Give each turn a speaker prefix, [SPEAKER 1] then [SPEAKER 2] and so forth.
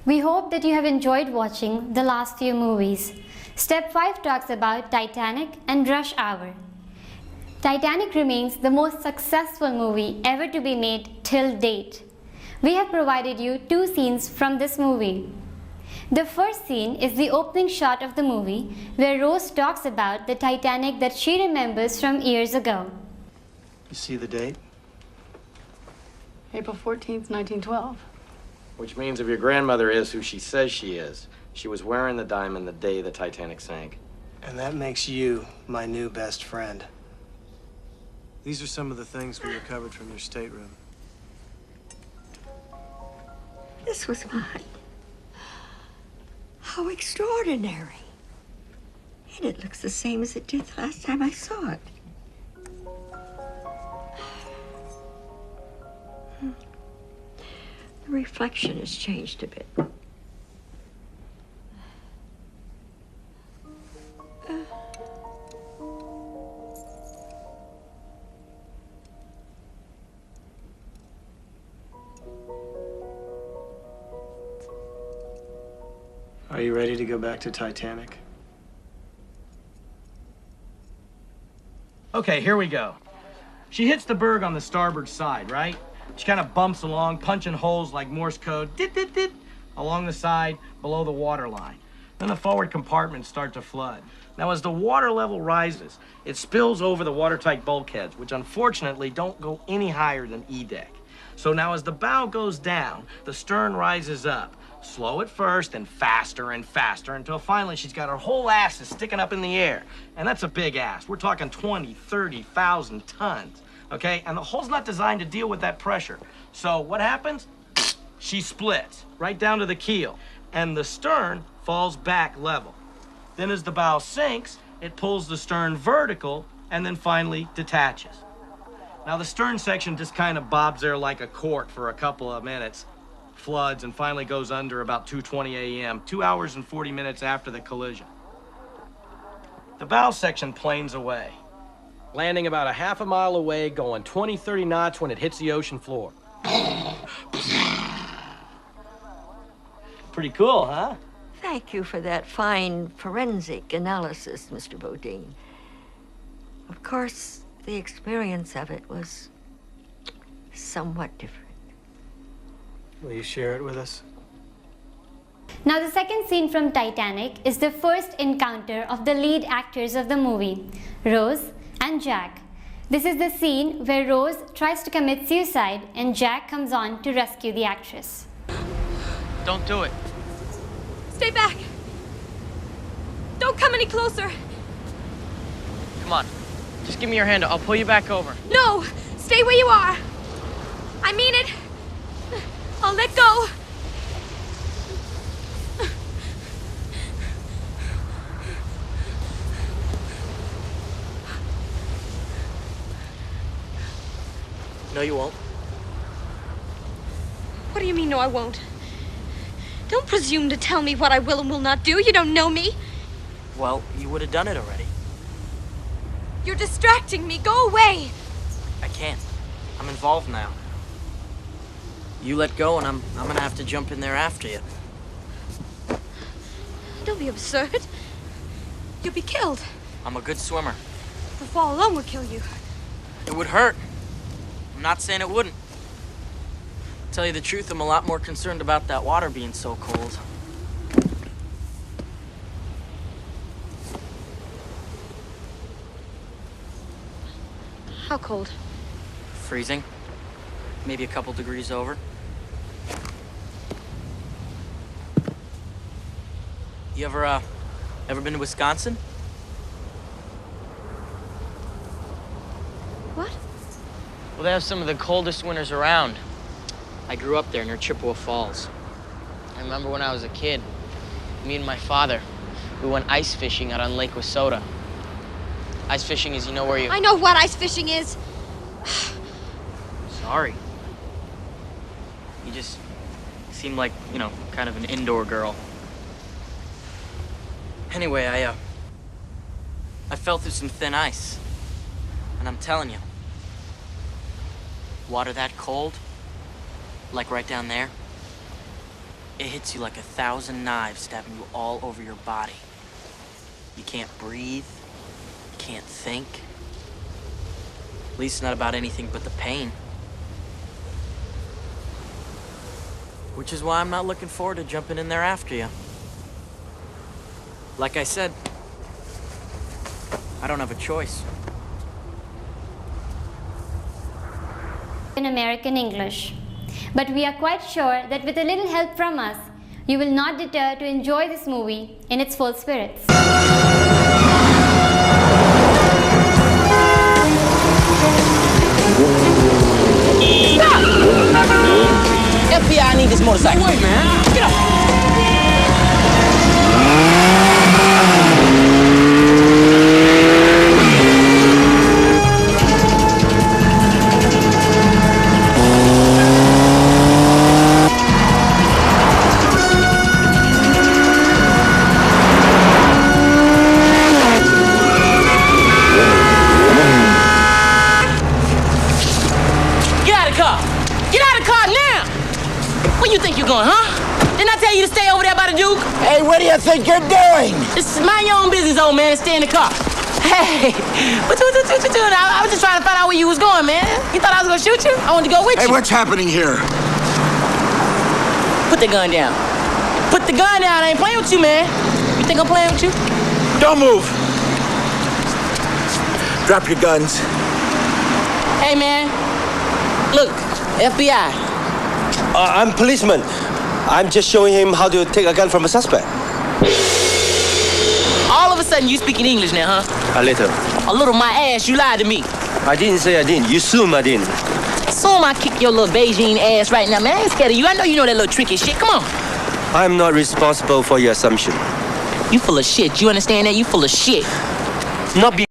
[SPEAKER 1] We hope that you have enjoyed watching the last few movies. Step 5 talks about Titanic and Rush Hour. Titanic remains the most successful movie ever to be made till date. We have provided you 2 scenes from this movie. The first scene is the opening shot of the movie where Rose talks about the Titanic that she remembers from years ago.
[SPEAKER 2] You see the date?
[SPEAKER 3] April 14th, 1912.
[SPEAKER 4] Which means if your grandmother is who she says she is, she was wearing the diamond the day the Titanic sank.
[SPEAKER 2] And that makes you my new best friend. These are some of the things we recovered from your stateroom.
[SPEAKER 5] This was mine. How extraordinary. And it looks the same as it did the last time I saw it. The reflection has changed a bit.
[SPEAKER 2] Are you ready to go back to Titanic?
[SPEAKER 4] Okay, here we go. She hits the berg on the starboard side, right? She kind of bumps along, punching holes like Morse code, dit, along the side below the water line. Then the forward compartments start to flood. Now, as the water level rises, it spills over the watertight bulkheads, which unfortunately don't go any higher than E deck. So now as the bow goes down, the stern rises up. Slow at first and faster until finally she's got her whole ass is sticking up in the air. And that's a big ass. We're talking 20, 30,000 tons, okay? And the hull's not designed to deal with that pressure. So what happens? She splits right down to the keel and the stern falls back level. Then as the bow sinks, it pulls the stern vertical and then finally detaches. Now the stern section just kind of bobs there like a cork for a couple of minutes, floods, and finally goes under about 2:20 a.m., 2 hours and 40 minutes after the collision. The bow section planes away, landing about a half a mile away, going 20, 30 knots when it hits the ocean floor. Pretty cool, huh?
[SPEAKER 5] Thank you for that fine forensic analysis, Mr. Bodine. Of course, the experience of it was somewhat different.
[SPEAKER 2] Will you share it with us?
[SPEAKER 1] Now the second scene from Titanic is the first encounter of the lead actors of the movie, Rose and Jack. This is the scene where Rose tries to commit suicide and Jack comes on to rescue the actress.
[SPEAKER 6] Don't do it.
[SPEAKER 7] Stay back! Don't come any closer!
[SPEAKER 6] Come on. Just give me your hand. I'll pull you back over.
[SPEAKER 7] No! Stay where you are! I mean it! I'll let go!
[SPEAKER 6] No, you won't.
[SPEAKER 7] What do you mean, no, I won't? Don't presume to tell me what I will and will not do. You don't know me.
[SPEAKER 6] Well, you would have done it already.
[SPEAKER 7] You're distracting me. Go away!
[SPEAKER 6] I can't. I'm involved now. You let go and I'm gonna have to jump in there after you.
[SPEAKER 7] Don't be absurd. You'll be killed.
[SPEAKER 6] I'm a good swimmer.
[SPEAKER 7] The fall alone would kill you.
[SPEAKER 6] It would hurt. I'm not saying it wouldn't. Tell you the truth, I'm a lot more concerned about that water being so cold.
[SPEAKER 7] How cold?
[SPEAKER 6] Freezing. Maybe a couple degrees over. You ever been to Wisconsin?
[SPEAKER 7] What?
[SPEAKER 6] Well, they have some of the coldest winters around. I grew up there near Chippewa Falls. I remember when I was a kid, me and my father, we went ice fishing out on Lake Wissota. Ice fishing is, you know, where you...
[SPEAKER 7] I know what ice fishing is.
[SPEAKER 6] Sorry. You just seem like, you know, kind of an indoor girl. Anyway, I fell through some thin ice. And I'm telling you, water that cold, like right down there, it hits you like 1,000 knives stabbing you all over your body. You can't breathe. You can't think. At least not about anything but the pain. Which is why I'm not looking forward to jumping in there after you. Like I said, I don't have a choice.
[SPEAKER 1] In American English. But we are quite sure that with a little help from us, you will not deter to enjoy this movie in its full spirits.
[SPEAKER 6] Stop! FBI, I need this motorcycle. Wait, man. Get up. Where you think you're going, huh? Didn't I tell you to stay over there by the Duke?
[SPEAKER 3] Hey, what do you think you're doing?
[SPEAKER 6] Just mind your own business, old man. Stay in the car. Hey, what you doing? I was just trying to find out where you was going, man. You thought I was gonna shoot you? I wanted to go with you.
[SPEAKER 3] Hey, what's happening here?
[SPEAKER 6] Put the gun down. Put the gun down. I ain't playing with you, man. You think I'm playing with you?
[SPEAKER 3] Don't move. Drop your guns.
[SPEAKER 6] Hey, man. Look, FBI.
[SPEAKER 8] I'm policeman. I'm just showing him how to take a gun from a suspect.
[SPEAKER 6] All of a sudden, you speaking English now, huh?
[SPEAKER 8] A little.
[SPEAKER 6] A little my ass, you lied to me.
[SPEAKER 8] I didn't say I didn't. You assume I didn't.
[SPEAKER 6] Assume I kick your little Beijing ass right now, man. I ain't scared of you. I know you know that little tricky shit. Come on.
[SPEAKER 8] I'm not responsible for your assumption.
[SPEAKER 6] You full of shit. You understand that? You full of shit.
[SPEAKER 8] Not be